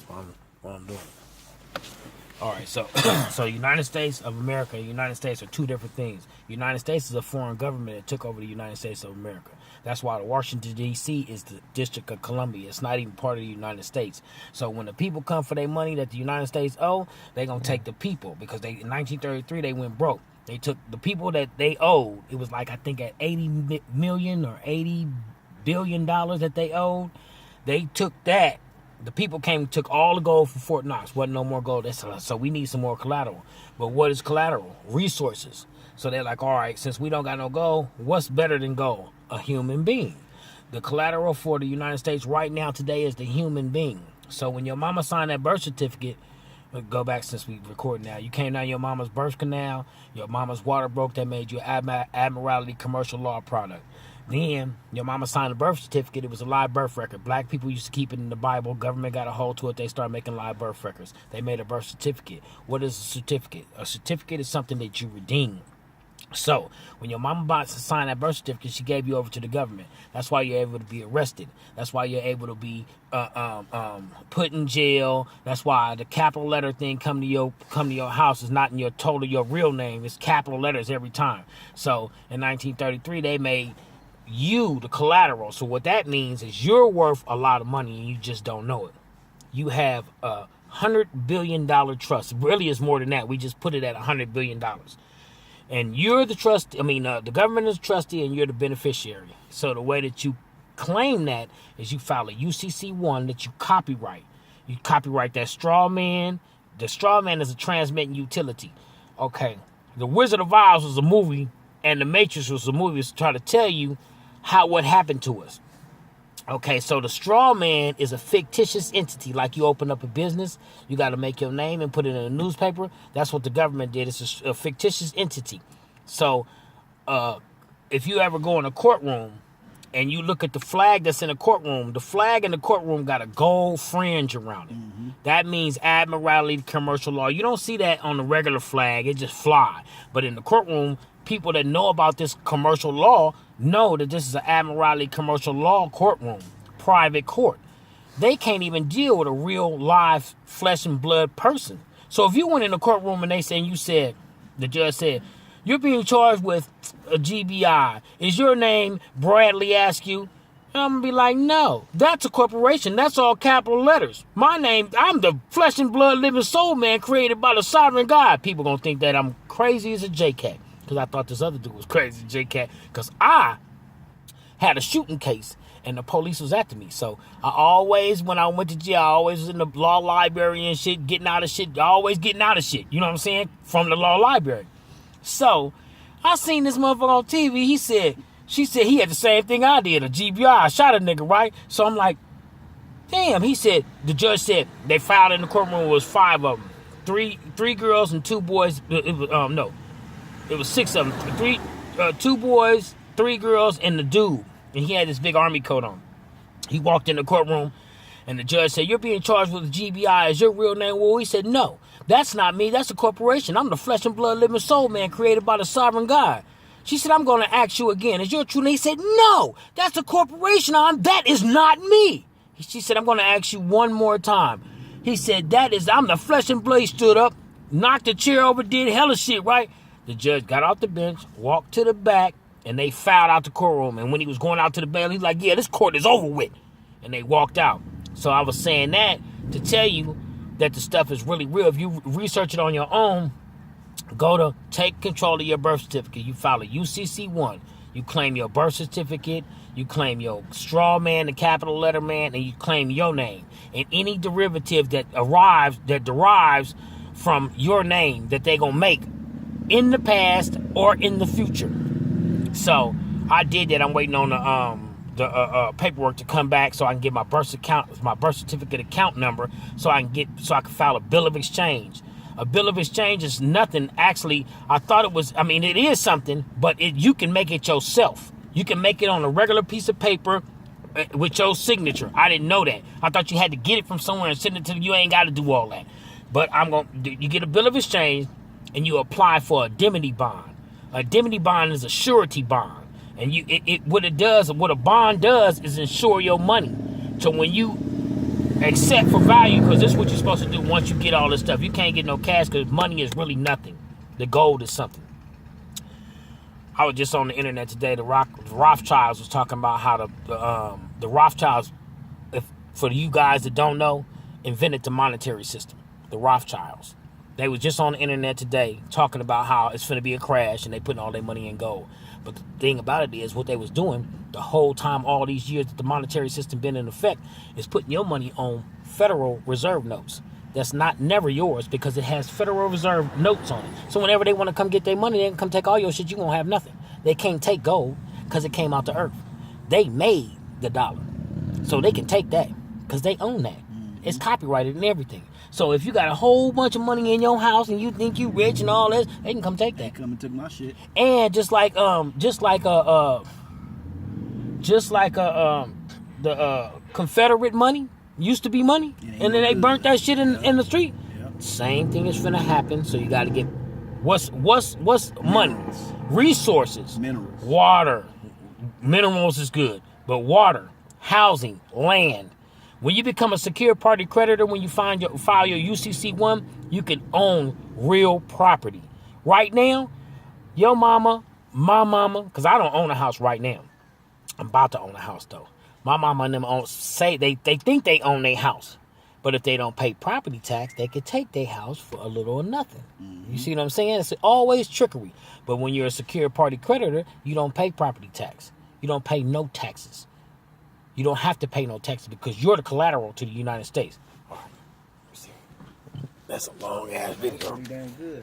what I'm doing. All right, so so United States of America and United States are two different things. United States is a foreign government that took over the United States of America. That's why the Washington, D.C. is the District of Columbia. It's not even part of the United States. So when the people come for their money that the United States owe, they're going to take the people because in 1933, they went broke. They took the people that they owed. It was like, I think, at $80 million or $80 billion that they owed. They took that. The people came and took all the gold from Fort Knox. Wasn't no more gold. So we need some more collateral. But what is collateral? Resources. So they're like, all right, since we don't got no gold, what's better than gold? A human being. The collateral for the United States right now today is the human being. So when your mama signed that birth certificate, go back since we record now, you came down your mama's birth canal, your mama's water broke, that made you Admiralty commercial law product. Then your mama signed a birth certificate. It was a live birth record. Black people used to keep it in the Bible. Government got a hold to it. They started making live birth records. They made a birth certificate. What is a certificate? A certificate is something that you redeem. So when your mama signed that birth certificate, she gave you over to the government. That's why you're able to be arrested. That's why you're able to be put in jail. That's why the capital letter thing come to your house is not in your real name. It's capital letters every time. So in 1933, they made you the collateral. So what that means is you're worth a lot of money and you just don't know it. You have a $100 billion trust. Really, it's more than that. We just put it at $100 billion. And you're the trustee. The government is trustee and you're the beneficiary. So the way that you claim that is you file a UCC-1 that you copyright. You copyright that straw man. The straw man is a transmitting utility. Okay. The Wizard of Oz was a movie and The Matrix was a movie to try to tell you what happened to us. Okay, so the straw man is a fictitious entity. Like you open up a business, you got to make your name and put it in a newspaper. That's what the government did. It's a fictitious entity. So if you ever go in a courtroom and you look at the flag that's in a courtroom, the flag in the courtroom got a gold fringe around it. Mm-hmm. That means Admiralty commercial law. You don't see that on the regular flag. It just fly. But in the courtroom, people that know about this commercial law know that this is an Admiralty commercial law courtroom, private court. They can't even deal with a real live flesh and blood person. So if you went in the courtroom and the judge said, you're being charged with a GBI. Is your name Bradley Askew? And I'm going to be like, no, that's a corporation. That's all capital letters. My name, I'm the flesh and blood living soul man created by the sovereign God. People going to think that I'm crazy as a JCat. Because I thought this other dude was crazy, JCat. Because I had a shooting case and the police was after me. So when I went to jail, I always was in the law library and shit, getting out of shit. Always getting out of shit. You know what I'm saying? From the law library. So I seen this motherfucker on TV. She said he had the same thing I did, a GBI. I shot a nigga, right? So I'm like, damn. The judge said they filed in the courtroom. It was 5 of them. Three girls and 2 boys. It was 6 of them. 2 boys, 3 girls, and the dude. And he had this big army coat on. He walked in the courtroom, and the judge said, you're being charged with a GBI. Is your real name? Well, he said, no, that's not me. That's a corporation. I'm the flesh and blood living soul man created by the sovereign God. She said, I'm going to ask you again. Is your true name? He said, no, that's a corporation. That is not me. She said, I'm going to ask you one more time. He said, I'm the flesh and blood. He stood up, knocked the chair over, did hella shit, right? The judge got off the bench, walked to the back, and they filed out the courtroom. And when he was going out to the bail, he's like, yeah, this court is over with. And they walked out. So I was saying that to tell you that the stuff is really real. If you research it on your own, go to take control of your birth certificate. You file a UCC-1. You claim your birth certificate. You claim your straw man, the capital letter man, and you claim your name. And any derivative that derives from your name that they're going to make in the past or in the future. So I did that. I'm waiting on the paperwork to come back so I can get my birth certificate account number so I can file a bill of exchange. A bill of exchange is nothing. Actually, I thought it is something, but you can make it yourself. You can make it on a regular piece of paper with your signature. I didn't know that. I thought you had to get it from somewhere and send it to you. You ain't got to do all that. But you get a bill of exchange and you apply for a indemnity bond. A indemnity bond is a surety bond. And what a bond does is insure your money. So when you except for value, because this is what you're supposed to do once you get all this stuff. You can't get no cash because money is really nothing. The gold is something. I was just on the internet today. The Rothschilds was talking about how the Rothschilds, for you guys that don't know, invented the monetary system. The Rothschilds. They was just on the internet today talking about how it's going to be a crash and they putting all their money in gold. But the thing about it is what they was doing the whole time, all these years that the monetary system been in effect, is putting your money on Federal Reserve notes. That's never yours because it has Federal Reserve notes on it. So whenever they want to come get their money, they can come take all your shit. You won't have nothing. They can't take gold because it came out the earth. They made the dollar. So they can take that because they own that. It's copyrighted and everything. So if you got a whole bunch of money in your house and you think you rich and all this, they can come take that. They come and took my shit. And just like the Confederate money used to be money, and then they burnt that shit in the street. Yep. Same thing is finna happen. So you got to get what's money, resources, Minerals. water, minerals is good, but water, housing, land. When you become a secure party creditor, when you file your UCC-1, you can own real property. Right now, your mama, my mama, because I don't own a house right now. I'm about to own a house, though. My mama and them say they think they own their house. But if they don't pay property tax, they could take their house for a little or nothing. Mm-hmm. You see what I'm saying? It's always trickery. But when you're a secure party creditor, you don't pay property tax. You don't pay no taxes. You don't have to pay no taxes because you're the collateral to the United States. All right. That's a long-ass video. Pretty damn good.